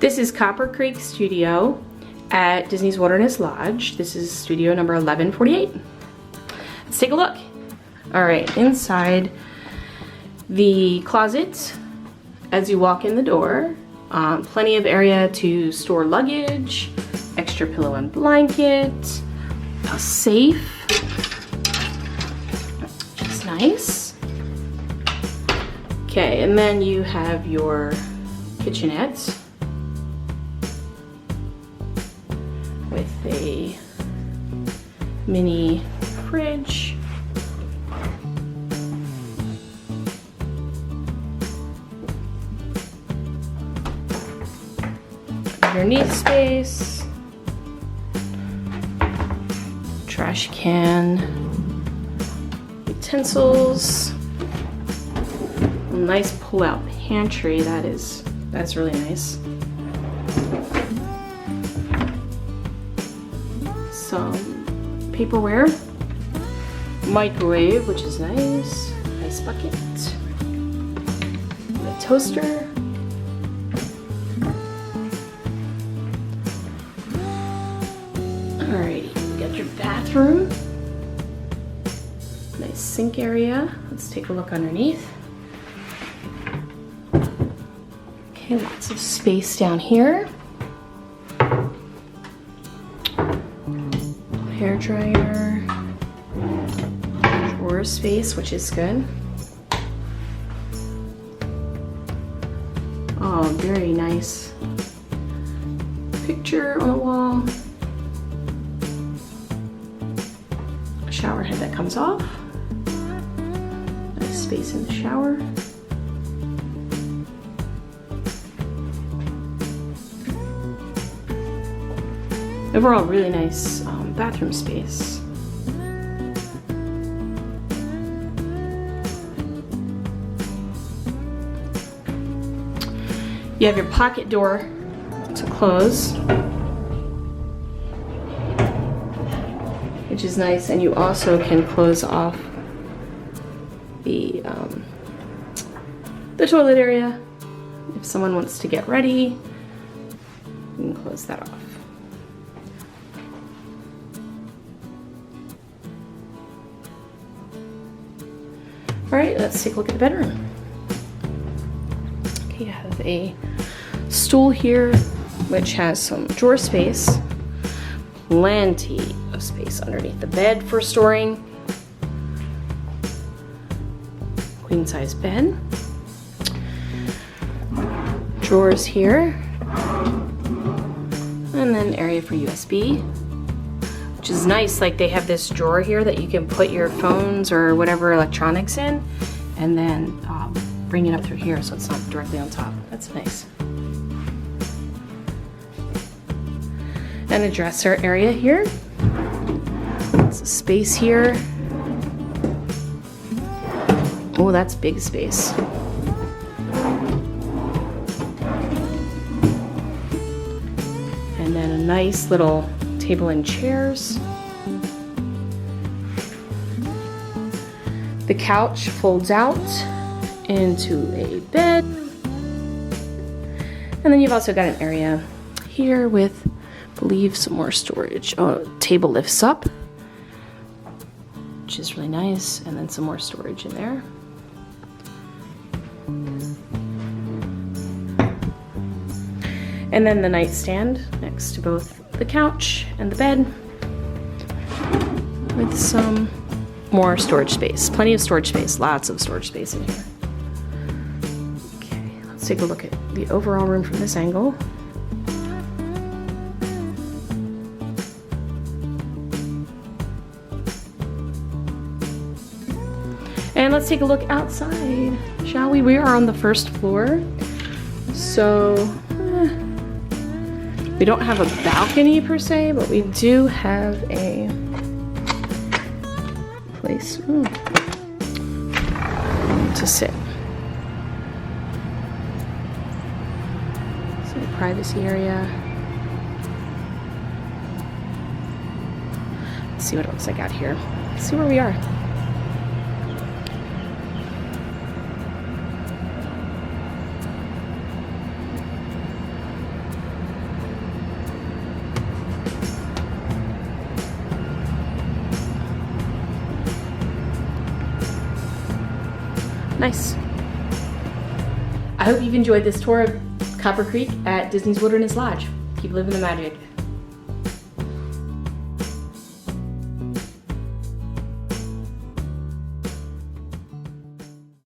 This is Copper Creek Studio at Disney's Wilderness Lodge. This is studio number 1148. Let's take a look. All right, inside the closet, as you walk in the door, plenty of area to store luggage, extra pillow and blanket, a safe, which is nice. Okay, and then you have your kitchenette with a mini fridge. Underneath space, trash can, utensils, a nice pull-out pantry. That's really nice. Some paperware, microwave, which is nice, ice bucket, a toaster. Alrighty, you got your bathroom, nice sink area. Let's take a look underneath. Okay, lots of space down here. Hair dryer, drawer space, which is good. Oh, very nice picture on the wall. A shower head that comes off. Nice space in the shower. Overall, really nice bathroom space. You have your pocket door to close, which is nice, and you also can close off the toilet area. If someone wants to get ready, you can close that off. All right, let's take a look at the bedroom. Okay, you have a stool here, which has some drawer space, plenty of space underneath the bed for storing. Queen size bed. Drawers here, and then area for USB. Which is nice, like they have this drawer here that you can put your phones or whatever electronics in, and then bring it up through here so it's not directly on top. That's nice. And a dresser area here. There's a space here. Oh, that's big space. And then a nice little table and chairs. The couch folds out into a bed. And then you've also got an area here with, I believe, some more storage. Oh, table lifts up, which is really nice. And then some more storage in there. And then the nightstand next to both the couch and the bed with some more storage space. Plenty of storage space, lots of storage space in here. Okay, let's take a look at the overall room from this angle. And let's take a look outside, shall we? We are on the first floor, so we don't have a balcony per se, but we do have a place to sit. So a privacy area. Let's see what it looks like out here. Let's see where we are. Nice. I hope you've enjoyed this tour of Copper Creek at Disney's Wilderness Lodge. Keep living the magic.